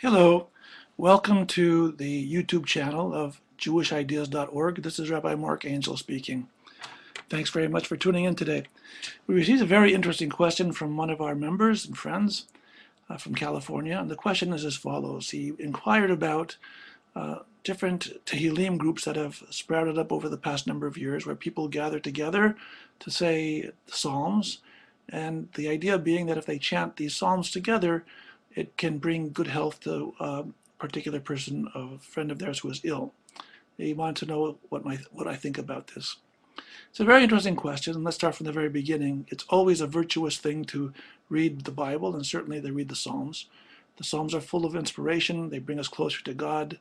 Hello, welcome to the YouTube channel of JewishIdeas.org. This is Rabbi Mark Angel speaking. Thanks very much for tuning in today. We received a very interesting question from one of our members and friends from California, and the question is as follows. He inquired about different Tehillim groups that have sprouted up over the past number of years where people gather together to say the Psalms, and the idea being that if they chant these Psalms together, it can bring good health to a particular person, a friend of theirs who is ill. He wanted to know what I think about this. It's a very interesting question, and let's start from the very beginning. It's always a virtuous thing to read the Bible, and certainly they read the Psalms. The Psalms are full of inspiration. They bring us closer to God.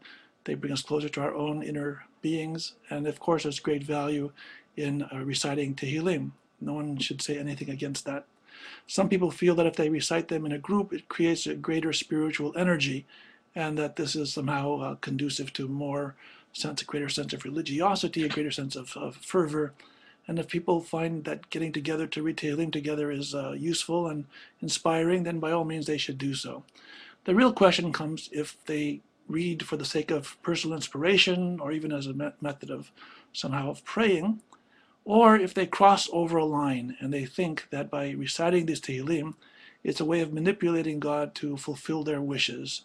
They bring us closer to our own inner beings. And of course, there's great value in reciting Tehillim. No one should say anything against that. Some people feel that if they recite them in a group, it creates a greater spiritual energy, and that this is somehow conducive to a greater sense of religiosity, a greater sense of fervor. And if people find that getting together to read Tehillim together is useful and inspiring, then by all means they should do so. The real question comes if they read for the sake of personal inspiration, or even as a method of somehow of praying, or if they cross over a line and they think that by reciting these Tehillim, it's a way of manipulating God to fulfill their wishes.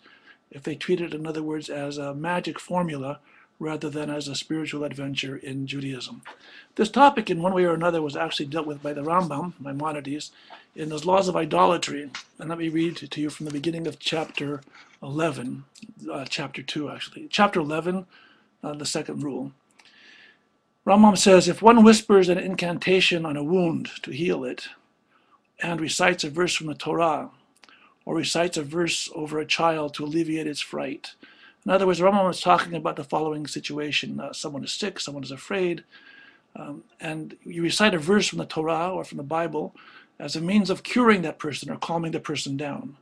If they treat it, in other words, as a magic formula rather than as a spiritual adventure in Judaism. This topic, in one way or another, was actually dealt with by the Rambam, Maimonides, in those laws of idolatry. And let me read to you from the beginning of chapter 11, chapter 2 actually. Chapter 11, the second rule. Rambam says, if one whispers an incantation on a wound to heal it, and recites a verse from the Torah, or recites a verse over a child to alleviate its fright. In other words, Rambam is talking about the following situation. Someone is sick, someone is afraid, and you recite a verse from the Torah or from the Bible as a means of curing that person or calming the person down.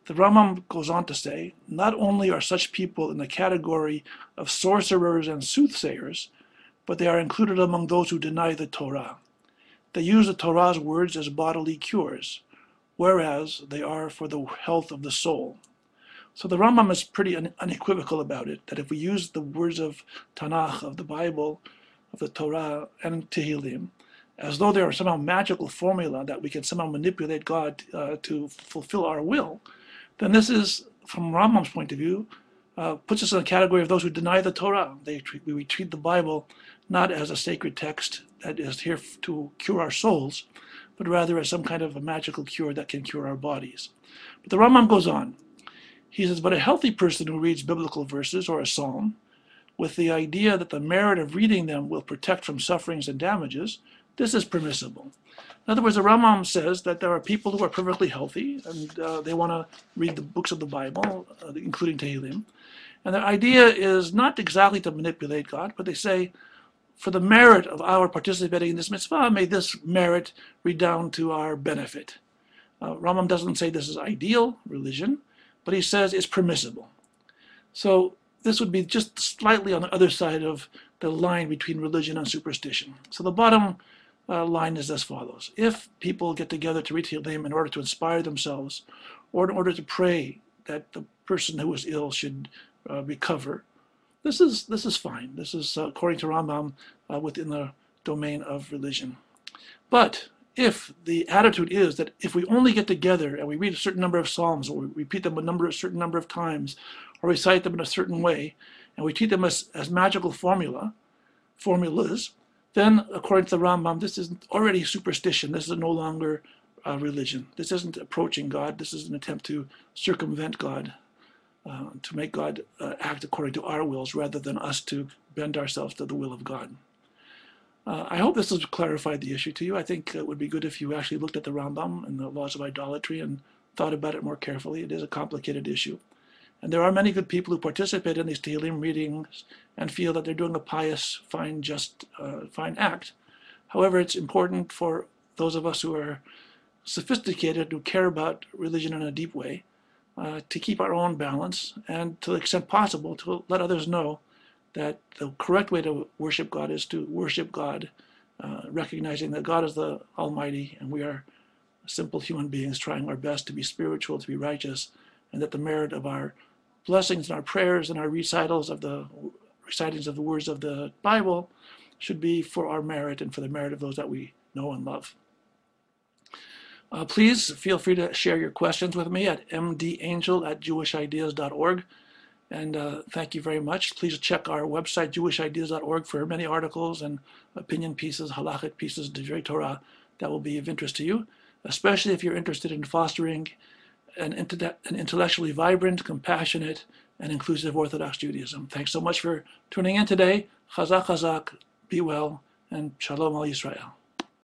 The Rambam goes on to say, not only are such people in the category of sorcerers and soothsayers, but they are included among those who deny the Torah. They use the Torah's words as bodily cures, whereas they are for the health of the soul. So the Rambam is pretty unequivocal about it, that if we use the words of Tanakh, of the Bible, of the Torah, and Tehillim, as though they are somehow magical formula that we can somehow manipulate God to fulfill our will, then this is, from Rambam's point of view, puts us in the category of those who deny the Torah. We treat the Bible not as a sacred text that is here to cure our souls, but rather as some kind of a magical cure that can cure our bodies. But the Rambam goes on. He says, but a healthy person who reads biblical verses or a psalm with the idea that the merit of reading them will protect from sufferings and damages, this is permissible. In other words, the Rambam says that there are people who are perfectly healthy and they want to read the books of the Bible, including Tehillim. And their idea is not exactly to manipulate God, but they say, for the merit of our participating in this mitzvah, may this merit redound to our benefit. Rambam doesn't say this is ideal religion, but he says it's permissible. So this would be just slightly on the other side of the line between religion and superstition. So the bottom line is as follows. If people get together to read Tehillim in order to inspire themselves, or in order to pray that the person who is ill should recover, this is fine. This is, according to Rambam, within the domain of religion. But if the attitude is that if we only get together and we read a certain number of psalms, or we repeat them a certain number of times, or recite them in a certain way, and we treat them as magical formulas, then according to the Rambam, this is already superstition. This is no longer religion. This isn't approaching God. This is an attempt to circumvent God, to make God act according to our wills rather than us to bend ourselves to the will of God. I hope this has clarified the issue to you. I think it would be good if you actually looked at the Rambam and the laws of idolatry and thought about it more carefully. It is a complicated issue. And there are many good people who participate in these Tehillim readings and feel that they're doing a pious, fine act. However, it's important for those of us who are sophisticated, who care about religion in a deep way, to keep our own balance and, to the extent possible, to let others know that the correct way to worship God is to worship God, recognizing that God is the Almighty and we are simple human beings trying our best to be spiritual, to be righteous, and that the merit of our blessings and our prayers and our recitings of the words of the Bible should be for our merit and for the merit of those that we know and love. Please feel free to share your questions with me at mdangel@jewishideas.org. And thank you very much. Please check our website, jewishideas.org, for many articles and opinion pieces, halachic pieces, Divrei Torah, that will be of interest to you, especially if you're interested in fostering an intellectually vibrant, compassionate, and inclusive Orthodox Judaism. Thanks so much for tuning in today. Chazak, chazak, be well, and shalom al Yisrael.